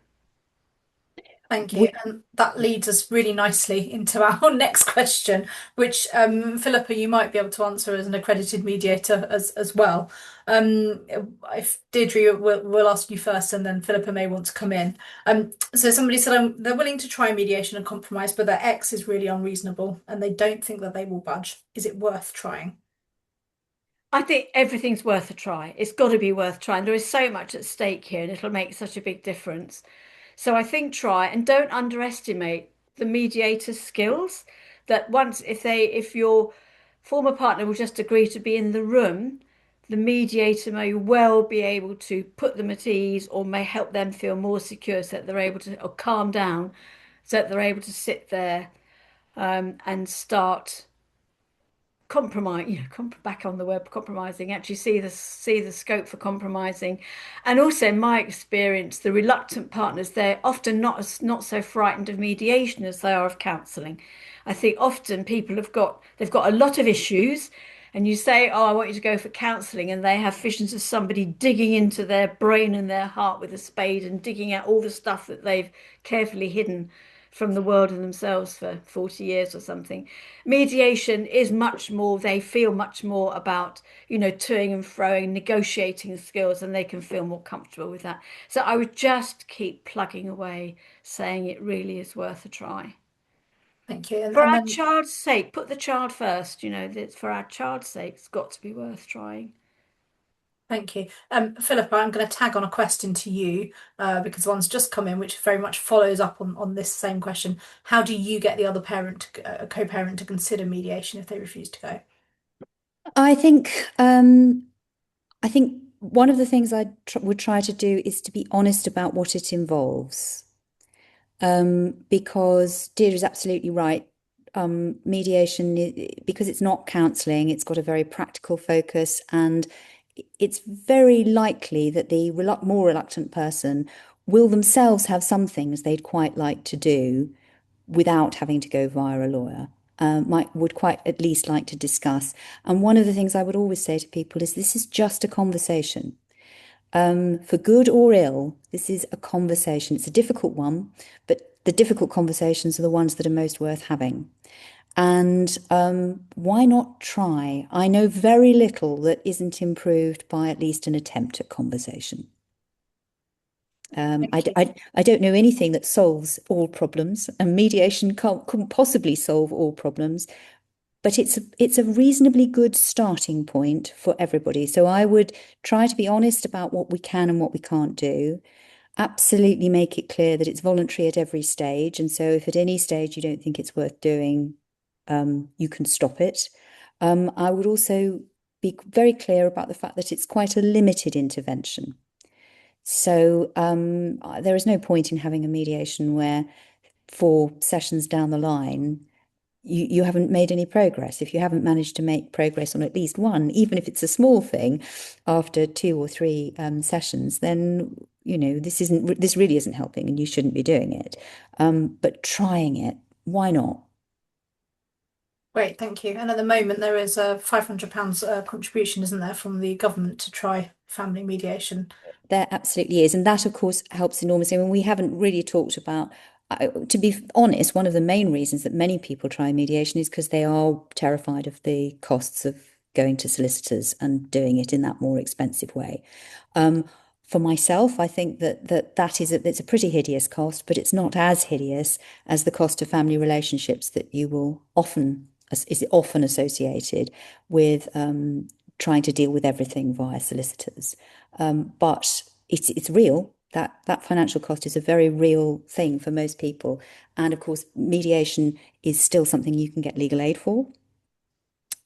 Thank you. We, And that leads us really nicely into our next question, which Philippa, you might be able to answer as an accredited mediator as well. If Deirdre, we'll ask you first, and then Philippa may want to come in. So somebody said they're willing to try mediation and compromise, but their ex is really unreasonable, and they don't think that they will budge. Is it worth trying? I think everything's worth a try. It's got to be worth trying. There is so much at stake here, and it'll make such a big difference. So I think try and don't underestimate the mediator's skills. That if your former partner will just agree to be in the room, the mediator may well be able to put them at ease or may help them feel more secure so that they're able to, or calm down, so that they're able to sit there and start compromise, back on the word compromising, actually see the scope for compromising. And also in my experience, the reluctant partners, they're often not so frightened of mediation as they are of counselling. I think often people they've got a lot of issues, and you say, "Oh, I want you to go for counselling," and they have visions of somebody digging into their brain and their heart with a spade and digging out all the stuff that they've carefully hidden from the world and themselves for 40 years or something. Mediation is much more, they feel much more about, toing and froing, negotiating skills, and they can feel more comfortable with that. So I would just keep plugging away, saying it really is worth a try. Thank you. For And our then child's sake, put the child first, for our child's sake, it's got to be worth trying. thank you. Philippa, I'm going to tag on a question to you because one's just come in, which very much follows up on this same question. How do you get the other parent, co-parent, to consider mediation if they refuse to go? I think I think one of the things I tr would try to do is to be honest about what it involves. Because Deirdre's absolutely right. Mediation, because it's not counselling, it's got a very practical focus, and it's very likely that the more reluctant person will themselves have some things they'd quite like to do without having to go via a lawyer. Would quite at least like to discuss. And one of the things I would always say to people is this is just a conversation. For good or ill, this is a conversation. It's a difficult one, but the difficult conversations are the ones that are most worth having. And why not try? I know very little that isn't improved by at least an attempt at conversation. Thank you. I don't know anything that solves all problems, and mediation couldn't possibly solve all problems, but it's a reasonably good starting point for everybody. So I would try to be honest about what we can and what we can't do. Absolutely make it clear that it's voluntary at every stage. And so if at any stage you don't think it's worth doing, you can stop it. I would also be very clear about the fact that it's quite a limited intervention. So there is no point in having a mediation where 4 sessions down the line, you haven't made any progress. If you haven't managed to make progress on at least one, even if it's a small thing, after 2 or 3 sessions, then this really isn't helping, and you shouldn't be doing it. But trying it, why not? Great, thank you. And at the moment, there is a £500 contribution, isn't there, from the government to try family mediation? There absolutely is. And that, of course, helps enormously. I mean, we haven't really talked about, to be honest, one of the main reasons that many people try mediation is because they are terrified of the costs of going to solicitors and doing it in that more expensive way. For myself, I think it's a pretty hideous cost, but it's not as hideous as the cost of family relationships that is often associated with trying to deal with everything via solicitors. But it's real. That financial cost is a very real thing for most people. And of course, mediation is still something you can get legal aid for.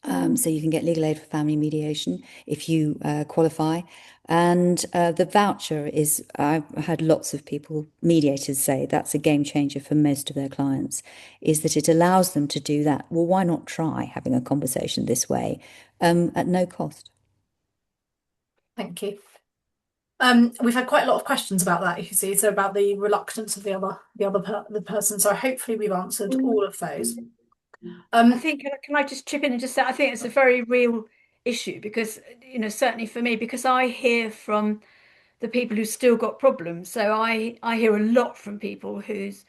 So you can get legal aid for family mediation if you qualify. And the voucher is, I've had lots of mediators say that's a game changer for most of their clients, is that it allows them to do that. Well, why not try having a conversation this way at no cost? Thank you. We've had quite a lot of questions about that, you see, so about the reluctance of the person. So hopefully we've answered all of those. I Um, think, can I just chip in and just say, I think it's a very real issue because, certainly for me, because I hear from the people who still got problems. So I hear a lot from people whose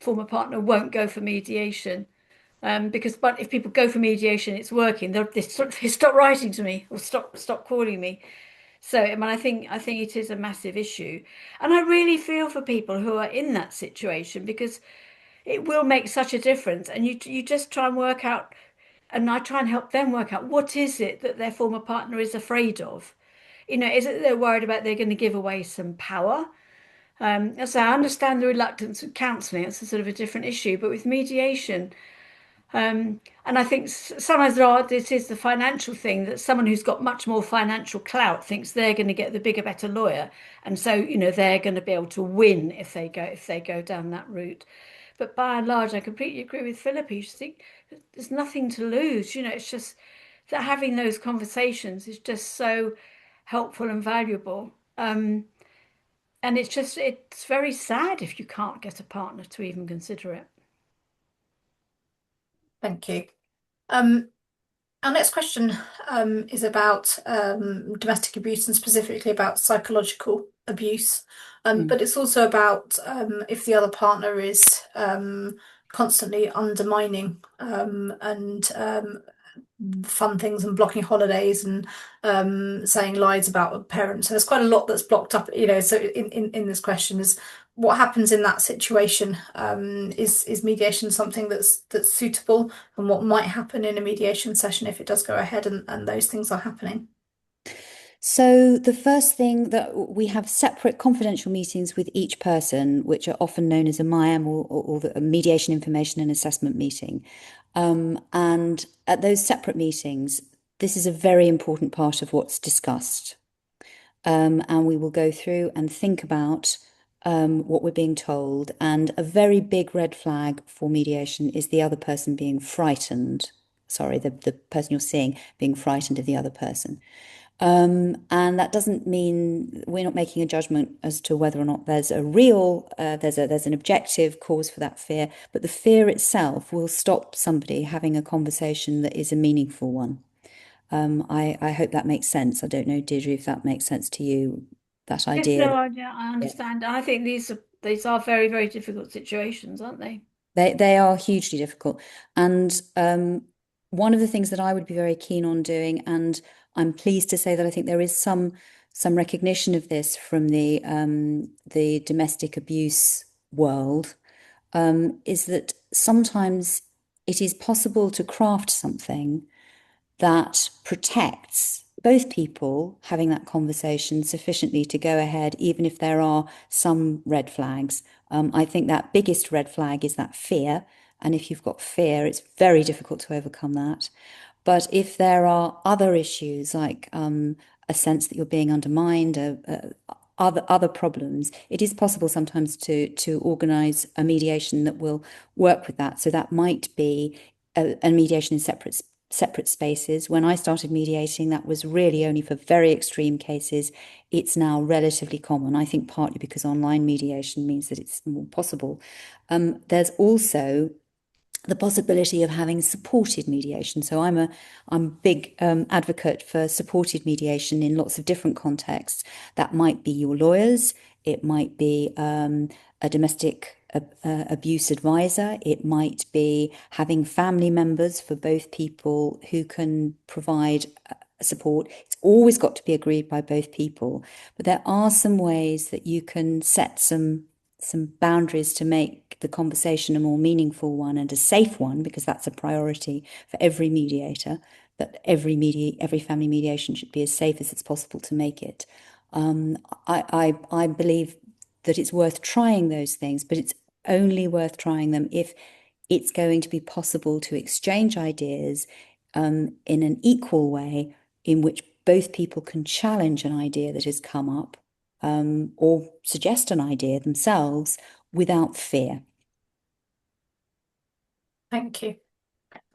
former partner won't go for mediation. But if people go for mediation, it's working. They stop writing to me or stop calling me. So I mean, I think it is a massive issue, and I really feel for people who are in that situation because it will make such a difference. And you just try and work out, and I try and help them work out what is it that their former partner is afraid of. Is it that they're worried about they're going to give away some power? So I understand the reluctance of counselling. It's a sort of a different issue, but with mediation, and I think sometimes this is the financial thing that someone who's got much more financial clout thinks they're going to get the bigger, better lawyer, and so they're going to be able to win if they go down that route. But by and large, I completely agree with Philippa. You just think there's nothing to lose. It's just that having those conversations is just so helpful and valuable. And it's very sad if you can't get a partner to even consider it. Thank you. Um, our next question is about domestic abuse and specifically about psychological abuse. Mm. But it's also about if the other partner is constantly undermining and fun things and blocking holidays and saying lies about parents. So there's quite a lot that's blocked up, So in this question is what happens in that situation? Is mediation something that's suitable, and what might happen in a mediation session if it does go ahead and those things are happening? So the first thing that we have separate confidential meetings with each person, which are often known as a MIAM or the mediation information and assessment meeting. And at those separate meetings, this is a very important part of what's discussed. And we will go through and think about what we're being told. And a very big red flag for mediation is the other person being frightened. Sorry, the person you're seeing being frightened of the other person. And that doesn't mean we're not making a judgment as to whether or not there's a real, there's an objective cause for that fear, but the fear itself will stop somebody having a conversation that is a meaningful one. I hope that makes sense. I don't know, Deirdre, if that makes sense to you, that Yes, idea no, that, I yeah. understand. I think these are very, very difficult situations, aren't they? They are hugely difficult. And one of the things that I would be very keen on doing, and I'm pleased to say that I think there is some recognition of this from the domestic abuse world, is that sometimes it is possible to craft something that protects both people having that conversation sufficiently to go ahead, even if there are some red flags. I think that biggest red flag is that fear. And if you've got fear, it's very difficult to overcome that. But if there are other issues like a sense that you're being undermined, other problems, it is possible sometimes to organise a mediation that will work with that. So that might be a mediation in separate spaces. When I started mediating, that was really only for very extreme cases. It's now relatively common, I think partly because online mediation means that it's more possible. There's also the possibility of having supported mediation. So I'm a big advocate for supported mediation in lots of different contexts. That might be your lawyers, it might be a domestic abuse advisor, it might be having family members for both people who can provide support. It's always got to be agreed by both people, but there are some ways that you can set some boundaries to make the conversation a more meaningful one and a safe one, because that's a priority for every mediator, that every family mediation should be as safe as it's possible to make it. I believe that it's worth trying those things, but it's only worth trying them if it's going to be possible to exchange ideas in an equal way in which both people can challenge an idea that has come up or suggest an idea themselves without fear. Thank you.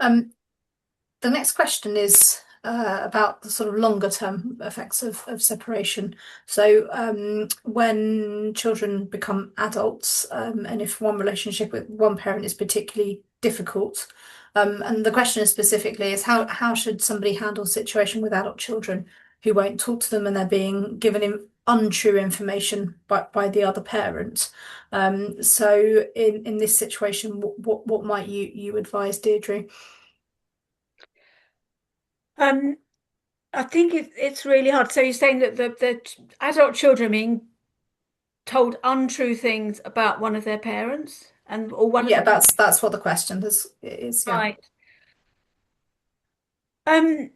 Um, The next question is about the sort of longer term effects of separation. So, when children become adults, and if one relationship with one parent is particularly difficult, and the question is specifically is how should somebody handle a situation with adult children who won't talk to them and they're being given untrue information by the other parent? So in this situation, what might you advise, Deirdre? Um, I think it's really hard. So you're saying that the adult children being told untrue things about one of their parents and or one of Yeah, the parents. that's what the question is. Yeah, Right. Um,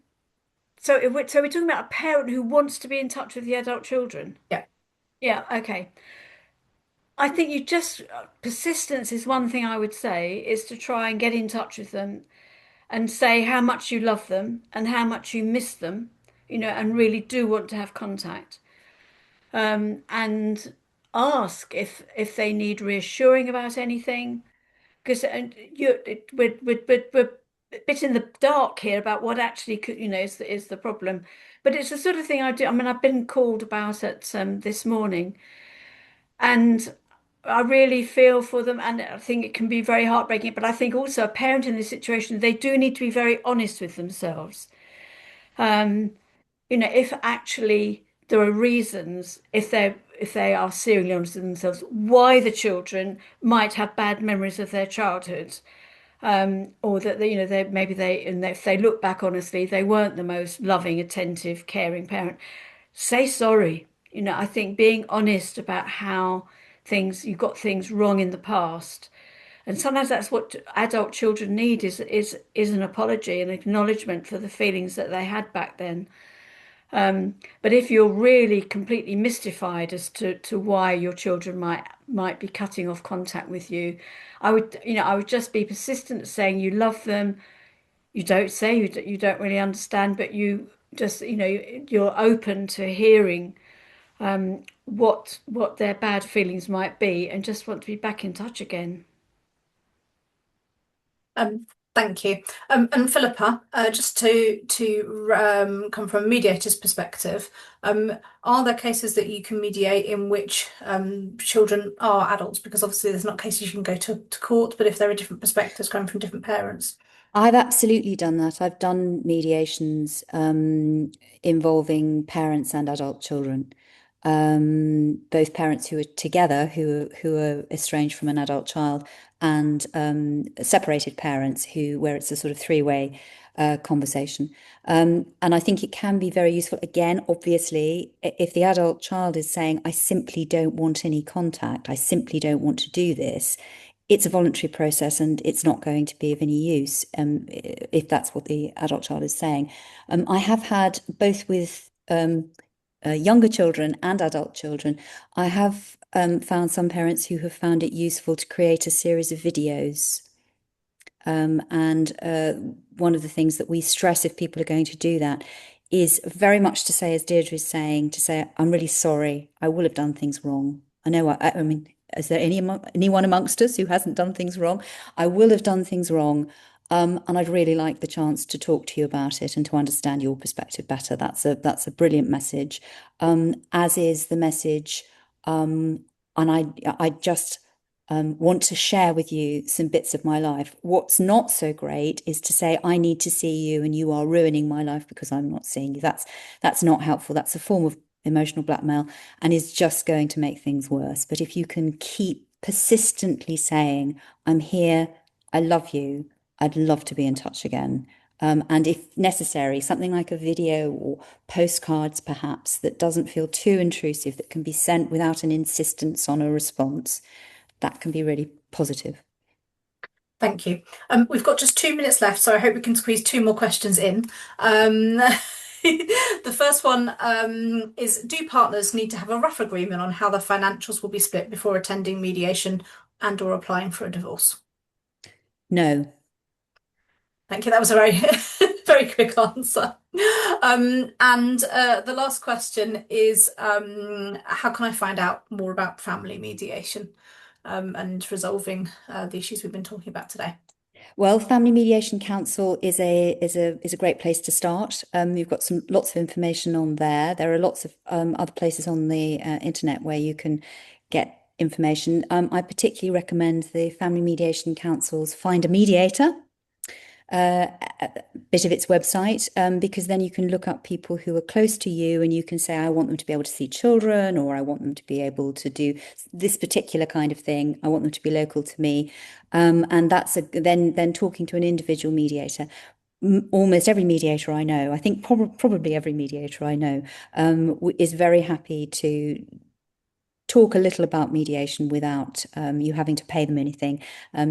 so we're talking about a parent who wants to be in touch with the adult children. yeah. Yeah, okay. I think you just persistence is one thing I would say is to try and get in touch with them and say how much you love them and how much you miss them, and really do want to have contact. And ask if they need reassuring about anything. because we're a bit in the dark here about what actually could, is the problem. But it's the sort of thing I do. I mean, I've been called about it this morning, and I really feel for them, and I think it can be very heartbreaking. But I think also a parent in this situation, they do need to be very honest with themselves. Um, if actually there are reasons, if they are seriously honest with themselves, why the children might have bad memories of their childhood, or that they maybe and if they look back honestly, they weren't the most loving, attentive, caring parent. Say sorry. I think being honest about how you got things wrong in the past. And sometimes that's what adult children need is an apology, an acknowledgement for the feelings that they had back then. But if you're really completely mystified as to why your children might be cutting off contact with you, I would just be persistent saying you love them. You don't say you don't really understand, but you just you're open to hearing what their bad feelings might be, and just want to be back in touch again. Um, Thank you. And Philippa, just to come from a mediator's perspective, are there cases that you can mediate in which children are adults? Because obviously there's not cases you can go to court, but if there are different perspectives coming from different parents. I've absolutely done that. I've done mediations involving parents and adult children. Both parents who are together, who are estranged from an adult child, and separated parents where it's a sort of three-way conversation. And I think it can be very useful. Again, obviously, if the adult child is saying, "I simply don't want any contact, I simply don't want to do this," it's a voluntary process and it's not going to be of any use if that's what the adult child is saying. I have had both with younger children and adult children, I have found some parents who have found it useful to create a series of videos. And one of the things that we stress if people are going to do that is very much to say, as Deirdre is saying, to say, "I'm really sorry. I will have done things wrong. I know. I mean, is there anyone amongst us who hasn't done things wrong? I will have done things wrong, and I'd really like the chance to talk to you about it and to understand your perspective better." That's a brilliant message, as is the message, and I just want to share with you some bits of my life. What's not so great is to say, "I need to see you and you are ruining my life because I'm not seeing you." That's not helpful. That's a form of emotional blackmail and is just going to make things worse. But if you can keep persistently saying, "I'm here, I love you, I'd love to be in touch again." And if necessary, something like a video or postcards, perhaps, that doesn't feel too intrusive, that can be sent without an insistence on a response, that can be really positive. Thank you. We've got just 2 minutes left, so I hope we can squeeze two more questions in. The first one is, do partners need to have a rough agreement on how the financials will be split before attending mediation and or applying for a divorce? No. Thank you. That was a very, very quick answer. And the last question is, how can I find out more about family mediation and resolving the issues we've been talking about today? Well, Family Mediation Council is a great place to start. You've got lots of information on there. There are lots of other places on the internet where you can get information. I particularly recommend the Family Mediation Council's Find a Mediator bit of its website, because then you can look up people who are close to you and you can say, "I want them to be able to see children," or "I want them to be able to do this particular kind of thing. I want them to be local to me." And then talking to an individual mediator. Almost every mediator I know, I think probably every mediator I know, is very happy to talk a little about mediation without you having to pay them anything,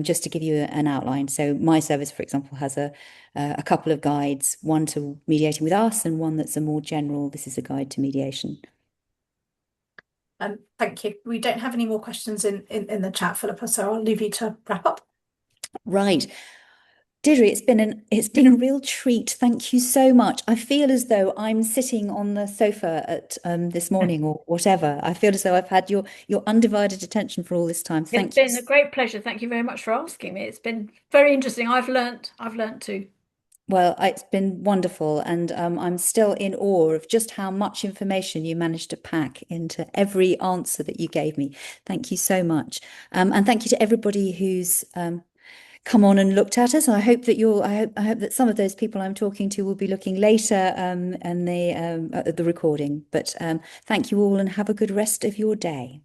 just to give you an outline. So my service, for example, has a couple of guides, one to mediating with us and one that's a more general, "This is a guide to mediation." Thank you. We don't have any more questions in the chat, Philippa, so I'll leave you to wrap up. Right. Deirdre, it's been a real treat. Thank you so much. I feel as though I'm sitting on the sofa at this morning or whatever. I feel as though I've had your undivided attention for all this time. It's Thank you. been a great pleasure. Thank you very much for asking me. It's been very interesting. I've learnt too. Well, it's been wonderful, and I'm still in awe of just how much information you managed to pack into every answer that you gave me. Thank you so much, and thank you to everybody who's come on and looked at us. I hope that some of those people I'm talking to will be looking later and the at the recording. But thank you all, and have a good rest of your day.